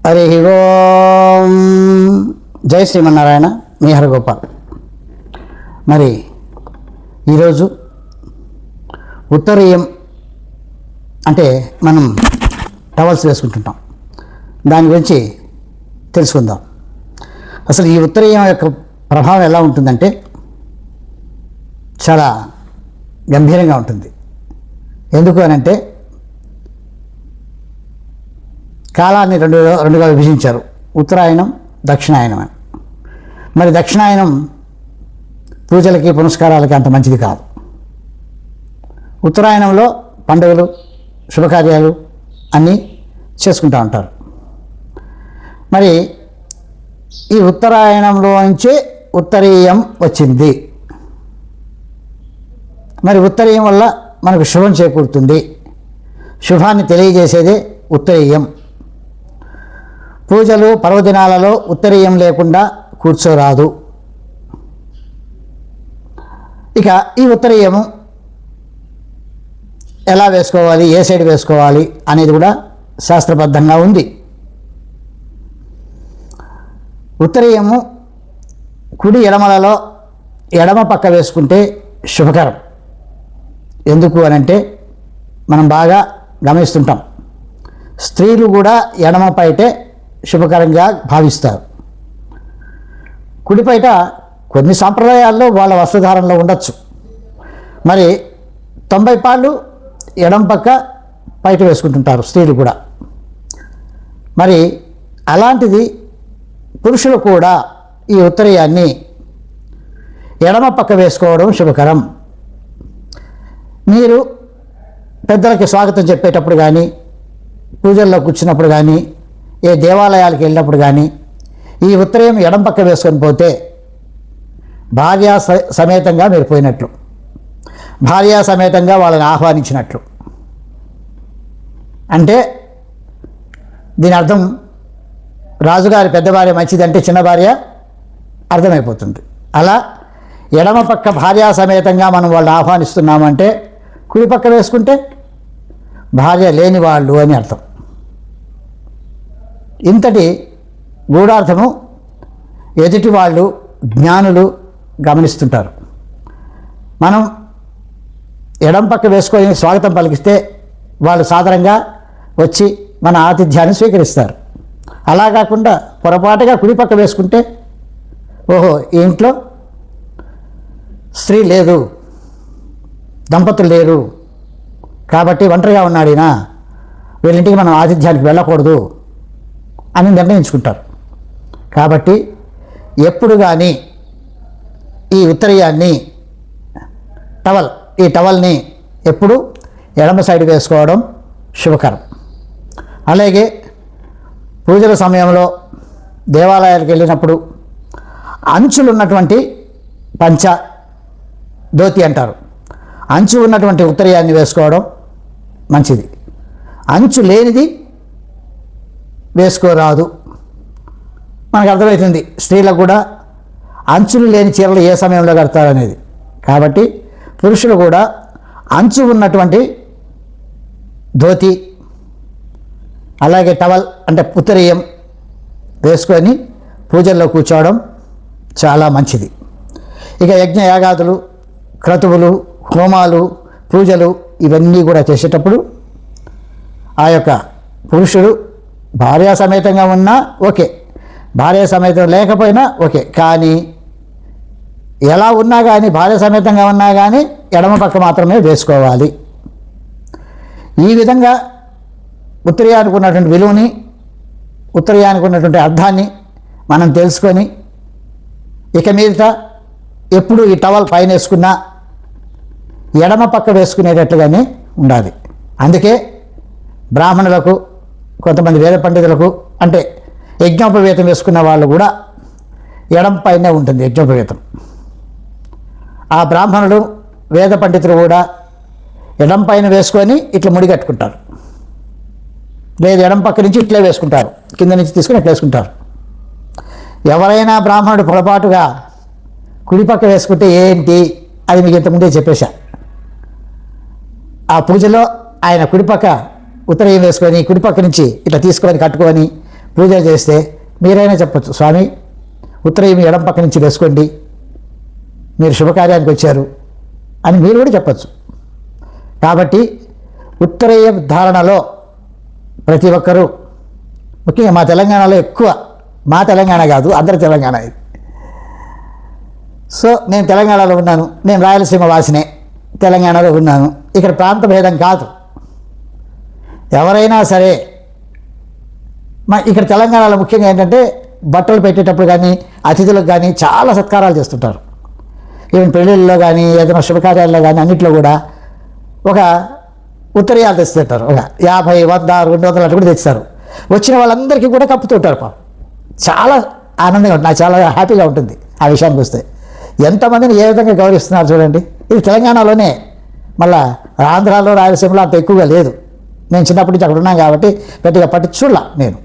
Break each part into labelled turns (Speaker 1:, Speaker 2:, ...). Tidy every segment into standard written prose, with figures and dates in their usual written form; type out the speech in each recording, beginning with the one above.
Speaker 1: హరి ఓం. జై శ్రీమన్నారాయణ. మీ హరగోపాల్. మరి ఈరోజు ఉత్తరీయం అంటే మనం టవల్స్ వేసుకుంటుంటాం. దాని గురించి తెలుసుకుందాం. అసలు ఈ ఉత్తరీయం యొక్క ప్రభావం ఎలా ఉంటుందంటే చాలా గంభీరంగా ఉంటుంది. ఎందుకు అనంటే కాలాన్ని రెండుగా విభజించారు, ఉత్తరాయణం, దక్షిణాయనం అని. మరి దక్షిణాయనం పూజలకి పునస్కారాలకి అంత మంచిది కాదు. ఉత్తరాయణంలో పండుగలు, శుభకార్యాలు అన్నీ చేసుకుంటూ ఉంటారు. మరి ఈ ఉత్తరాయణంలో నుంచే ఉత్తరీయం వచ్చింది. మరి ఉత్తరీయం వల్ల మనకు శుభం చేకూరుతుంది. శుభాన్ని తెలియజేసేదే ఉత్తరీయం. పూజలు పర్వదినాలలో ఉత్తరీయం లేకుండా కూర్చోరాదు. ఇక ఈ ఉత్తరీయము ఎలా వేసుకోవాలి, ఏ సైడ్ వేసుకోవాలి అనేది కూడా శాస్త్రబద్ధంగా ఉంది. ఉత్తరీయము కుడి ఎడమలలో ఎడమ పక్క వేసుకుంటే శుభకరం. ఎందుకు అనంటే మనం బాగా గమనిస్తుంటాం, స్త్రీలు కూడా ఎడమ పైటే శుభకరంగా భావిస్తారు. కుడిపైట కొన్ని సాంప్రదాయాల్లో వాళ్ళ వస్త్రధారణలో ఉండొచ్చు. మరి 90 పాళ్ళు ఎడమ పక్క పైట వేసుకుంటుంటారు స్త్రీలు కూడా. మరి అలాంటిది పురుషులు కూడా ఈ ఉత్తరీయాన్ని ఎడమ పక్క వేసుకోవడం శుభకరం. మీరు పెద్దలకి స్వాగతం చెప్పేటప్పుడు కానీ, పూజల్లో కూర్చున్నప్పుడు కానీ, ఏ దేవాలయాలకు వెళ్ళినప్పుడు కానీ ఈ ఉత్తరీయం ఎడమ పక్క వేసుకొని పోతే భార్యా సమేతంగా మీరు పోయినట్లు, భార్యా సమేతంగా వాళ్ళని ఆహ్వానించినట్లు. అంటే దీని అర్థం రాజుగారి పెద్ద భార్య మంచిదంటే చిన్న భార్య అర్థమైపోతుంది. అలా ఎడమ పక్క భార్యా సమేతంగా మనం వాళ్ళని ఆహ్వానిస్తున్నామంటే కుడి పక్క వేసుకుంటే భార్య లేని వాళ్ళు అని అర్థం. ఇంతటి గూఢార్థము ఎదుటి వాళ్ళు జ్ఞానులు గమనిస్తుంటారు. మనం ఎడం పక్క వేసుకొని స్వాగతం పలికిస్తే వాళ్ళు సాధారణంగా వచ్చి మన ఆతిథ్యాన్ని స్వీకరిస్తారు. అలా కాకుండా పొరపాటుగా కుడి పక్క వేసుకుంటే ఓహో ఈ ఇంట్లో స్త్రీ లేదు, దంపతులు లేరు కాబట్టి ఒంటరిగా ఉన్నాడినా, వీళ్ళింటికి మనం ఆతిథ్యానికి వెళ్ళకూడదు అని నిర్ణయించుకుంటారు. కాబట్టి ఎప్పుడు కానీ ఈ ఉత్తరీయాన్ని ఈ టవల్ని ఎప్పుడు ఎడమ సైడ్ వేసుకోవడం శుభకరం. అలాగే పూజల సమయంలో దేవాలయాలకు వెళ్ళినప్పుడు అంచులు ఉన్నటువంటి పంచ, ధోతి అంటారు, అంచు ఉన్నటువంటి ఉత్తరీయాన్ని వేసుకోవడం మంచిది. అంచు లేనిది వేసుకోరాదు. మనకు అర్థమవుతుంది స్త్రీలకు కూడా అంచులు లేని చీరలు ఏ సమయంలో కడతారనేది. కాబట్టి పురుషులు కూడా అంచు ఉన్నటువంటి ధోతి అలాగే టవల్ అంటే ఉత్తరీయం వేసుకొని పూజల్లో కూర్చోవడం చాలా మంచిది. ఇక యజ్ఞ యాగాదులు, క్రతువులు, హోమాలు, పూజలు ఇవన్నీ కూడా చేసేటప్పుడు ఆ యొక్క పురుషుడు భార్యా సమేతంగా ఉన్నా ఓకే, భార్య సమేతం లేకపోయినా ఓకే, కానీ ఎలా ఉన్నా కానీ భార్య సమేతంగా ఉన్నా కానీ ఎడమ పక్క మాత్రమే వేసుకోవాలి. ఈ విధంగా ఉత్తరీయానికి ఉన్నటువంటి విలువని, ఉత్తరీయానికి ఉన్నటువంటి అర్థాన్ని మనం తెలుసుకొని ఇక మీదట ఎప్పుడు ఈ టవల్ పైన వేసుకున్నా ఎడమ పక్క వేసుకునేటట్లుగానే ఉండాలి. అందుకే బ్రాహ్మణులకు, కొంతమంది వేద పండితులకు అంటే యజ్ఞోపవేతం వేసుకున్న వాళ్ళు కూడా ఎడమ పైనే ఉంటుంది యజ్ఞోపవేతం. ఆ బ్రాహ్మణులు వేద పండితులు కూడా ఎడం పైన వేసుకొని ఇట్లా ముడిగట్టుకుంటారు, లేదు ఎడం పక్క నుంచి ఇట్లే వేసుకుంటారు, కింద నుంచి తీసుకుని ఇట్లా వేసుకుంటారు. ఎవరైనా బ్రాహ్మణుడు పొరపాటుగా కుడిపక్క వేసుకుంటే ఏంటి అది మీకు ఇంతకుముందే చెప్పేశా. ఆ పూజలో ఆయన కుడిపక్క ఉత్తరీయం వేసుకొని కుడిపక్క నుంచి ఇట్లా తీసుకొని కట్టుకొని పూజ చేస్తే మీరైనా చెప్పచ్చు, స్వామి ఉత్తరయం ఎడం పక్క నుంచి వేసుకోండి, మీరు శుభకార్యానికి వచ్చారు అని మీరు కూడా చెప్పచ్చు. కాబట్టి ఉత్తరేయ ధారణలో ప్రతి ఒక్కరూ, ముఖ్యంగా మా తెలంగాణలో ఎక్కువ, మా తెలంగాణ కాదు అందరి తెలంగాణ ఇది. సో నేను తెలంగాణలో ఉన్నాను, నేను రాయలసీమ వాసినే, తెలంగాణలో ఉన్నాను. ఇక్కడ ప్రాంత భేదం కాదు, ఎవరైనా సరే. ఇక్కడ తెలంగాణలో ముఖ్యంగా ఏంటంటే బట్టలు పెట్టేటప్పుడు కానీ అతిథులకు కానీ చాలా సత్కారాలు చేస్తుంటారు. ఈవెన్ పెళ్ళిళ్ళలో కానీ ఏదైనా శుభకార్యాల్లో కానీ అన్నింటిలో కూడా ఒక ఉత్తరీయాలు తెస్తుంటారు. ఒక 50, 100, 200 అటు కూడా తెస్తారు. వచ్చిన వాళ్ళందరికీ కూడా కప్పుతుంటారు. పాపం చాలా ఆనందంగా ఉంటుంది, నాకు చాలా హ్యాపీగా ఉంటుంది ఆ విషయానికి వస్తే. ఎంతమందిని ఏ విధంగా గౌరవిస్తున్నారు చూడండి. ఇది తెలంగాణలోనే, మళ్ళా ఆంధ్రాలో రాయలసీమలో అంత ఎక్కువగా లేదు. నేను చిన్నప్పటి నుంచి అక్కడ ఉన్నాను కాబట్టి పెద్దగా పట్టించుకోలే. నేను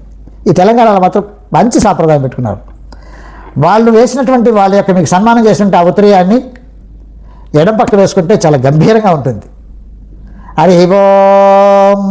Speaker 1: ఈ తెలంగాణలో మాత్రం మంచి సాంప్రదాయం పెట్టుకున్నారు. వాళ్ళు వేసినటువంటి వాళ్ళ యొక్క మీకు సన్మానం చేసినట్టు ఆ ఉత్తరీయాన్ని ఎడం పక్క వేసుకుంటే చాలా గంభీరంగా ఉంటుంది. హరి ఓం.